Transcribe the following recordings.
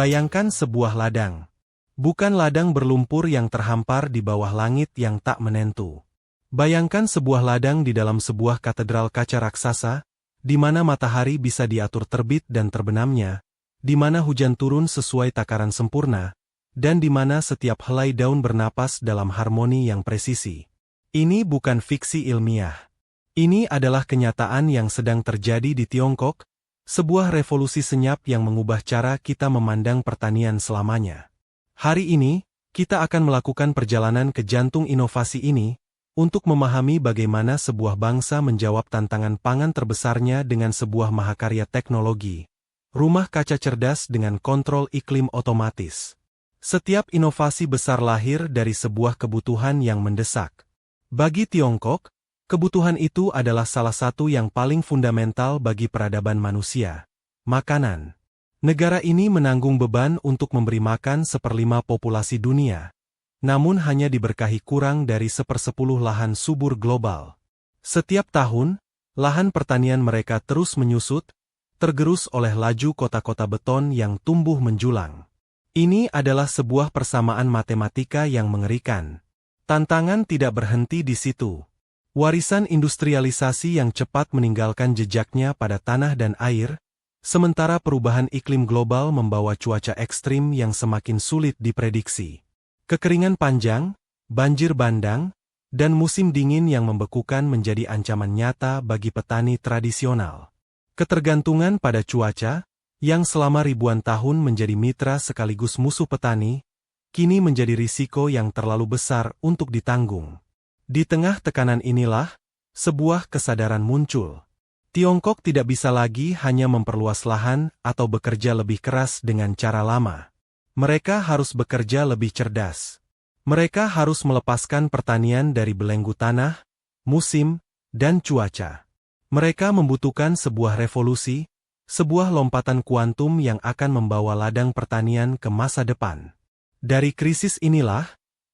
Bayangkan sebuah ladang. Bukan ladang berlumpur yang terhampar di bawah langit yang tak menentu. Bayangkan sebuah ladang di dalam sebuah katedral kaca raksasa, di mana matahari bisa diatur terbit dan terbenamnya, di mana hujan turun sesuai takaran sempurna, dan di mana setiap helai daun bernapas dalam harmoni yang presisi. Ini bukan fiksi ilmiah. Ini adalah kenyataan yang sedang terjadi di Tiongkok, sebuah revolusi senyap yang mengubah cara kita memandang pertanian selamanya. Hari ini, kita akan melakukan perjalanan ke jantung inovasi ini, untuk memahami bagaimana sebuah bangsa menjawab tantangan pangan terbesarnya dengan sebuah mahakarya teknologi. Rumah kaca cerdas dengan kontrol iklim otomatis. Setiap inovasi besar lahir dari sebuah kebutuhan yang mendesak. Bagi Tiongkok, kebutuhan itu adalah salah satu yang paling fundamental bagi peradaban manusia. Makanan. Negara ini menanggung beban untuk memberi makan 1/5 populasi dunia. Namun hanya diberkahi kurang dari 1/10 lahan subur global. Setiap tahun, lahan pertanian mereka terus menyusut, tergerus oleh laju kota-kota beton yang tumbuh menjulang. Ini adalah sebuah persamaan matematika yang mengerikan. Tantangan tidak berhenti di situ. Warisan industrialisasi yang cepat meninggalkan jejaknya pada tanah dan air, sementara perubahan iklim global membawa cuaca ekstrim yang semakin sulit diprediksi. Kekeringan panjang, banjir bandang, dan musim dingin yang membekukan menjadi ancaman nyata bagi petani tradisional. Ketergantungan pada cuaca, yang selama ribuan tahun menjadi mitra sekaligus musuh petani, kini menjadi risiko yang terlalu besar untuk ditanggung. Di tengah tekanan inilah, sebuah kesadaran muncul. Tiongkok tidak bisa lagi hanya memperluas lahan atau bekerja lebih keras dengan cara lama. Mereka harus bekerja lebih cerdas. Mereka harus melepaskan pertanian dari belenggu tanah, musim, dan cuaca. Mereka membutuhkan sebuah revolusi, sebuah lompatan kuantum yang akan membawa ladang pertanian ke masa depan. Dari krisis inilah,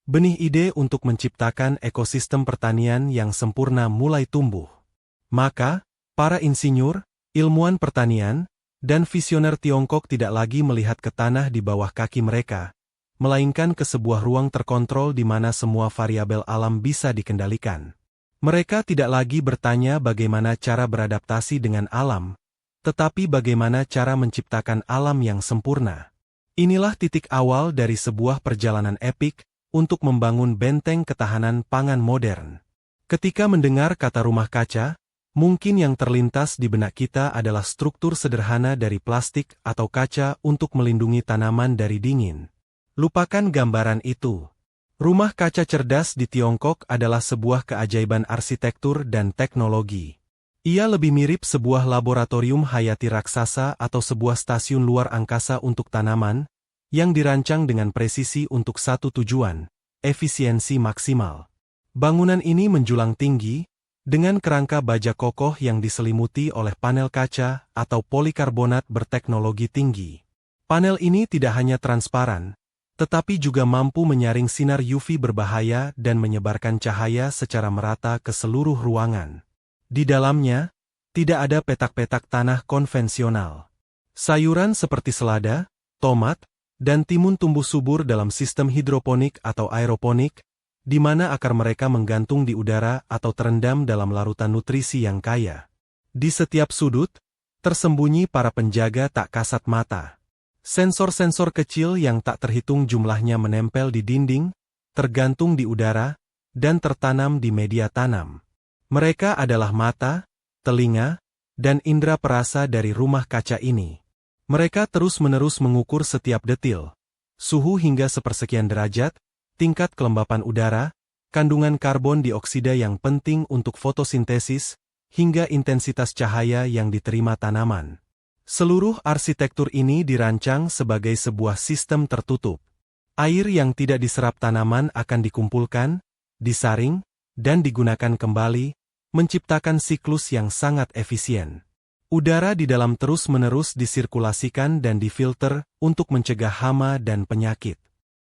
benih ide untuk menciptakan ekosistem pertanian yang sempurna mulai tumbuh. Maka, para insinyur, ilmuwan pertanian, dan visioner Tiongkok tidak lagi melihat ke tanah di bawah kaki mereka, melainkan ke sebuah ruang terkontrol di mana semua variabel alam bisa dikendalikan. Mereka tidak lagi bertanya bagaimana cara beradaptasi dengan alam, tetapi bagaimana cara menciptakan alam yang sempurna. Inilah titik awal dari sebuah perjalanan epik, untuk membangun benteng ketahanan pangan modern. Ketika mendengar kata rumah kaca, mungkin yang terlintas di benak kita adalah struktur sederhana dari plastik atau kaca untuk melindungi tanaman dari dingin. Lupakan gambaran itu. Rumah kaca cerdas di Tiongkok adalah sebuah keajaiban arsitektur dan teknologi. Ia lebih mirip sebuah laboratorium hayati raksasa atau sebuah stasiun luar angkasa untuk tanaman, yang dirancang dengan presisi untuk satu tujuan, efisiensi maksimal. Bangunan ini menjulang tinggi, dengan kerangka baja kokoh yang diselimuti oleh panel kaca atau polikarbonat berteknologi tinggi. Panel ini tidak hanya transparan, tetapi juga mampu menyaring sinar UV berbahaya dan menyebarkan cahaya secara merata ke seluruh ruangan. Di dalamnya, tidak ada petak-petak tanah konvensional. Sayuran seperti selada, tomat, dan timun tumbuh subur dalam sistem hidroponik atau aeroponik, di mana akar mereka menggantung di udara atau terendam dalam larutan nutrisi yang kaya. Di setiap sudut, tersembunyi para penjaga tak kasat mata. Sensor-sensor kecil yang tak terhitung jumlahnya menempel di dinding, tergantung di udara, dan tertanam di media tanam. Mereka adalah mata, telinga, dan indera perasa dari rumah kaca ini. Mereka terus-menerus mengukur setiap detil, suhu hingga sepersekian derajat, tingkat kelembapan udara, kandungan karbon dioksida yang penting untuk fotosintesis, hingga intensitas cahaya yang diterima tanaman. Seluruh arsitektur ini dirancang sebagai sebuah sistem tertutup. Air yang tidak diserap tanaman akan dikumpulkan, disaring, dan digunakan kembali, menciptakan siklus yang sangat efisien. Udara di dalam terus-menerus disirkulasikan dan difilter untuk mencegah hama dan penyakit.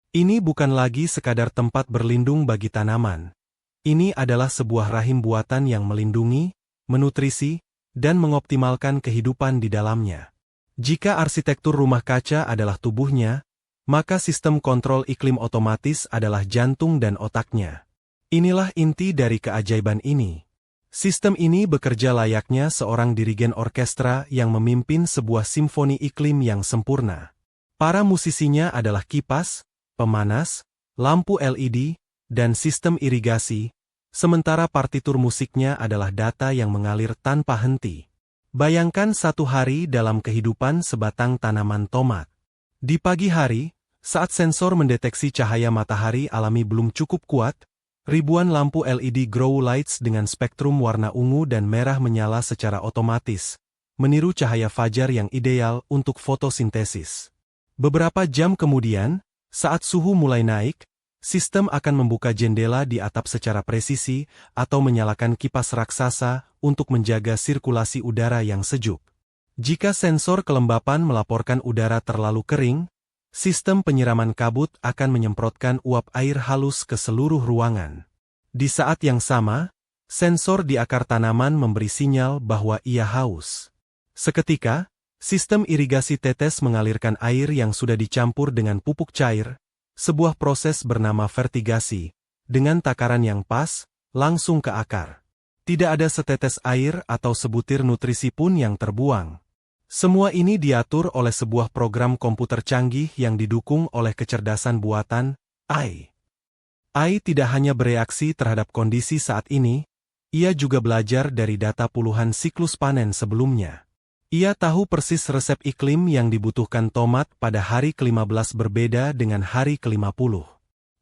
Ini bukan lagi sekadar tempat berlindung bagi tanaman. Ini adalah sebuah rahim buatan yang melindungi, menutrisi, dan mengoptimalkan kehidupan di dalamnya. Jika arsitektur rumah kaca adalah tubuhnya, maka sistem kontrol iklim otomatis adalah jantung dan otaknya. Inilah inti dari keajaiban ini. Sistem ini bekerja layaknya seorang dirigen orkestra yang memimpin sebuah simfoni iklim yang sempurna. Para musisinya adalah kipas, pemanas, lampu LED, dan sistem irigasi, sementara partitur musiknya adalah data yang mengalir tanpa henti. Bayangkan satu hari dalam kehidupan sebatang tanaman tomat. Di pagi hari, saat sensor mendeteksi cahaya matahari alami belum cukup kuat, ribuan lampu LED grow lights dengan spektrum warna ungu dan merah menyala secara otomatis, meniru cahaya fajar yang ideal untuk fotosintesis. Beberapa jam kemudian, saat suhu mulai naik, sistem akan membuka jendela di atap secara presisi atau menyalakan kipas raksasa untuk menjaga sirkulasi udara yang sejuk. Jika sensor kelembapan melaporkan udara terlalu kering, sistem penyiraman kabut akan menyemprotkan uap air halus ke seluruh ruangan. Di saat yang sama, sensor di akar tanaman memberi sinyal bahwa ia haus. Seketika, sistem irigasi tetes mengalirkan air yang sudah dicampur dengan pupuk cair, sebuah proses bernama vertigasi, dengan takaran yang pas, langsung ke akar. Tidak ada setetes air atau sebutir nutrisi pun yang terbuang. Semua ini diatur oleh sebuah program komputer canggih yang didukung oleh kecerdasan buatan, AI. AI tidak hanya bereaksi terhadap kondisi saat ini, ia juga belajar dari data puluhan siklus panen sebelumnya. Ia tahu persis resep iklim yang dibutuhkan tomat pada hari ke-15 berbeda dengan hari ke-50.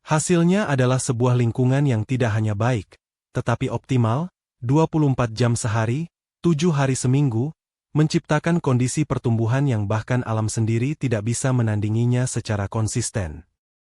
Hasilnya adalah sebuah lingkungan yang tidak hanya baik, tetapi optimal, 24 jam sehari, 7 hari seminggu, menciptakan kondisi pertumbuhan yang bahkan alam sendiri tidak bisa menandinginya secara konsisten.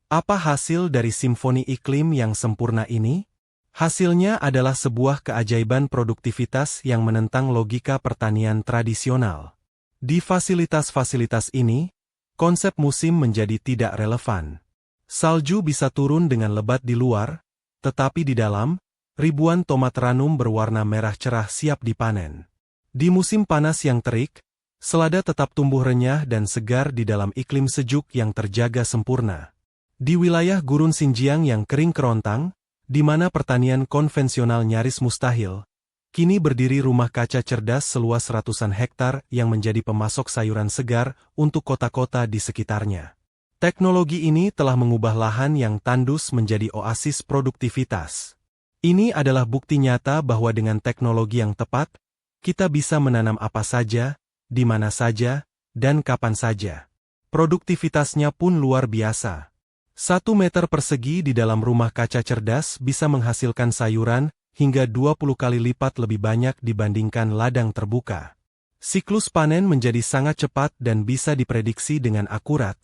Apa hasil dari simfoni iklim yang sempurna ini? Hasilnya adalah sebuah keajaiban produktivitas yang menentang logika pertanian tradisional. Di fasilitas-fasilitas ini, konsep musim menjadi tidak relevan. Salju bisa turun dengan lebat di luar, tetapi di dalam, ribuan tomat ranum berwarna merah cerah siap dipanen. Di musim panas yang terik, selada tetap tumbuh renyah dan segar di dalam iklim sejuk yang terjaga sempurna. Di wilayah gurun Xinjiang yang kering kerontang, di mana pertanian konvensional nyaris mustahil, kini berdiri rumah kaca cerdas seluas ratusan hektar yang menjadi pemasok sayuran segar untuk kota-kota di sekitarnya. Teknologi ini telah mengubah lahan yang tandus menjadi oasis produktivitas. Ini adalah bukti nyata bahwa dengan teknologi yang tepat, kita bisa menanam apa saja, di mana saja, dan kapan saja. Produktivitasnya pun luar biasa. 1 meter persegi di dalam rumah kaca cerdas bisa menghasilkan sayuran hingga 20 kali lipat lebih banyak dibandingkan ladang terbuka. Siklus panen menjadi sangat cepat dan bisa diprediksi dengan akurat,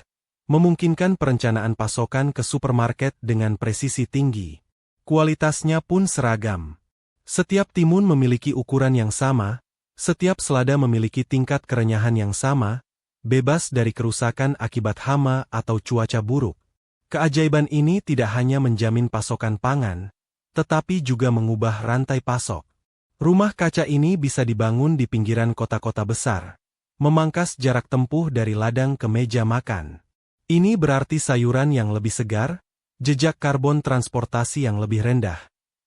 memungkinkan perencanaan pasokan ke supermarket dengan presisi tinggi. Kualitasnya pun seragam. Setiap timun memiliki ukuran yang sama, setiap selada memiliki tingkat kerenyahan yang sama, bebas dari kerusakan akibat hama atau cuaca buruk. Keajaiban ini tidak hanya menjamin pasokan pangan, tetapi juga mengubah rantai pasok. Rumah kaca ini bisa dibangun di pinggiran kota-kota besar, memangkas jarak tempuh dari ladang ke meja makan. Ini berarti sayuran yang lebih segar, jejak karbon transportasi yang lebih rendah,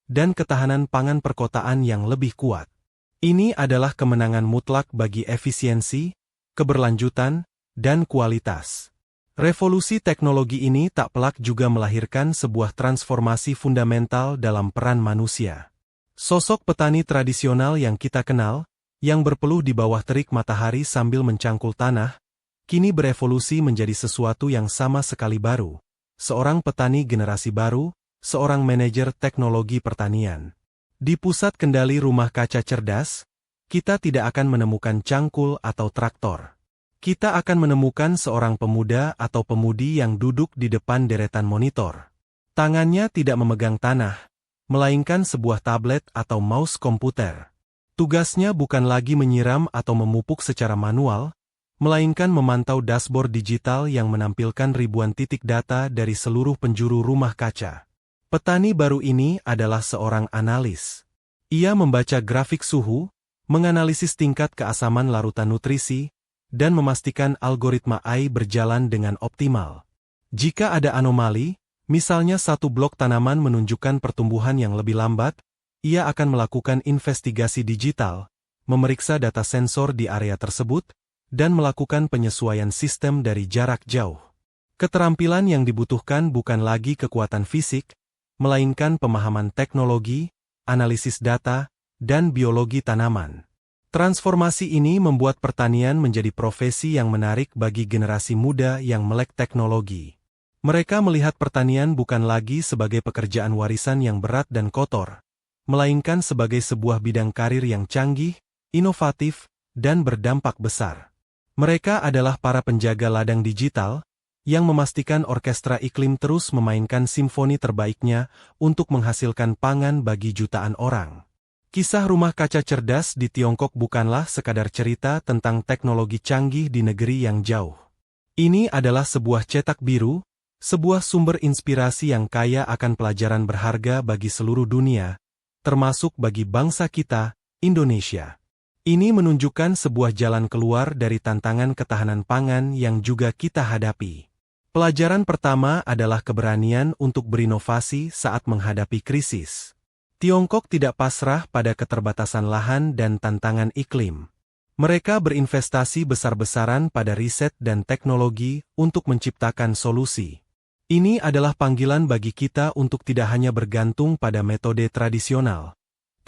dan ketahanan pangan perkotaan yang lebih kuat. Ini adalah kemenangan mutlak bagi efisiensi, keberlanjutan, dan kualitas. Revolusi teknologi ini tak pelak juga melahirkan sebuah transformasi fundamental dalam peran manusia. Sosok petani tradisional yang kita kenal, yang berpeluh di bawah terik matahari sambil mencangkul tanah, kini berevolusi menjadi sesuatu yang sama sekali baru. Seorang petani generasi baru, seorang manajer teknologi pertanian. Di pusat kendali rumah kaca cerdas, kita tidak akan menemukan cangkul atau traktor. Kita akan menemukan seorang pemuda atau pemudi yang duduk di depan deretan monitor. Tangannya tidak memegang tanah, melainkan sebuah tablet atau mouse komputer. Tugasnya bukan lagi menyiram atau memupuk secara manual, melainkan memantau dashboard digital yang menampilkan ribuan titik data dari seluruh penjuru rumah kaca. Petani baru ini adalah seorang analis. Ia membaca grafik suhu, menganalisis tingkat keasaman larutan nutrisi, dan memastikan algoritma AI berjalan dengan optimal. Jika ada anomali, misalnya satu blok tanaman menunjukkan pertumbuhan yang lebih lambat, ia akan melakukan investigasi digital, memeriksa data sensor di area tersebut, dan melakukan penyesuaian sistem dari jarak jauh. Keterampilan yang dibutuhkan bukan lagi kekuatan fisik, melainkan pemahaman teknologi, analisis data, dan biologi tanaman. Transformasi ini membuat pertanian menjadi profesi yang menarik bagi generasi muda yang melek teknologi. Mereka melihat pertanian bukan lagi sebagai pekerjaan warisan yang berat dan kotor, melainkan sebagai sebuah bidang karir yang canggih, inovatif, dan berdampak besar. Mereka adalah para penjaga ladang digital, yang memastikan orkestra iklim terus memainkan simfoni terbaiknya untuk menghasilkan pangan bagi jutaan orang. Kisah rumah kaca cerdas di Tiongkok bukanlah sekadar cerita tentang teknologi canggih di negeri yang jauh. Ini adalah sebuah cetak biru, sebuah sumber inspirasi yang kaya akan pelajaran berharga bagi seluruh dunia, termasuk bagi bangsa kita, Indonesia. Ini menunjukkan sebuah jalan keluar dari tantangan ketahanan pangan yang juga kita hadapi. Pelajaran pertama adalah keberanian untuk berinovasi saat menghadapi krisis. Tiongkok tidak pasrah pada keterbatasan lahan dan tantangan iklim. Mereka berinvestasi besar-besaran pada riset dan teknologi untuk menciptakan solusi. Ini adalah panggilan bagi kita untuk tidak hanya bergantung pada metode tradisional,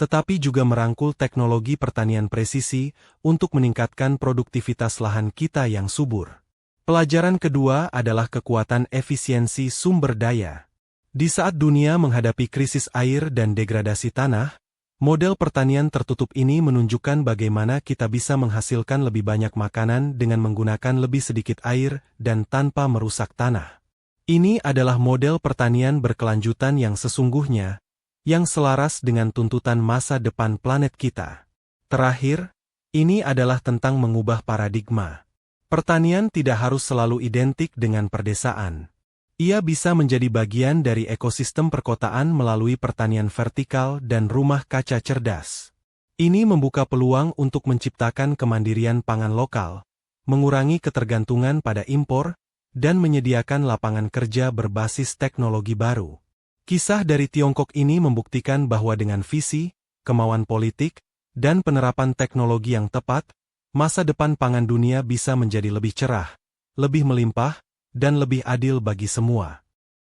tetapi juga merangkul teknologi pertanian presisi untuk meningkatkan produktivitas lahan kita yang subur. Pelajaran kedua adalah kekuatan efisiensi sumber daya. Di saat dunia menghadapi krisis air dan degradasi tanah, model pertanian tertutup ini menunjukkan bagaimana kita bisa menghasilkan lebih banyak makanan dengan menggunakan lebih sedikit air dan tanpa merusak tanah. Ini adalah model pertanian berkelanjutan yang sesungguhnya, yang selaras dengan tuntutan masa depan planet kita. Terakhir, ini adalah tentang mengubah paradigma. Pertanian tidak harus selalu identik dengan perdesaan. Ia bisa menjadi bagian dari ekosistem perkotaan melalui pertanian vertikal dan rumah kaca cerdas. Ini membuka peluang untuk menciptakan kemandirian pangan lokal, mengurangi ketergantungan pada impor, dan menyediakan lapangan kerja berbasis teknologi baru. Kisah dari Tiongkok ini membuktikan bahwa dengan visi, kemauan politik, dan penerapan teknologi yang tepat, masa depan pangan dunia bisa menjadi lebih cerah, lebih melimpah, dan lebih adil bagi semua.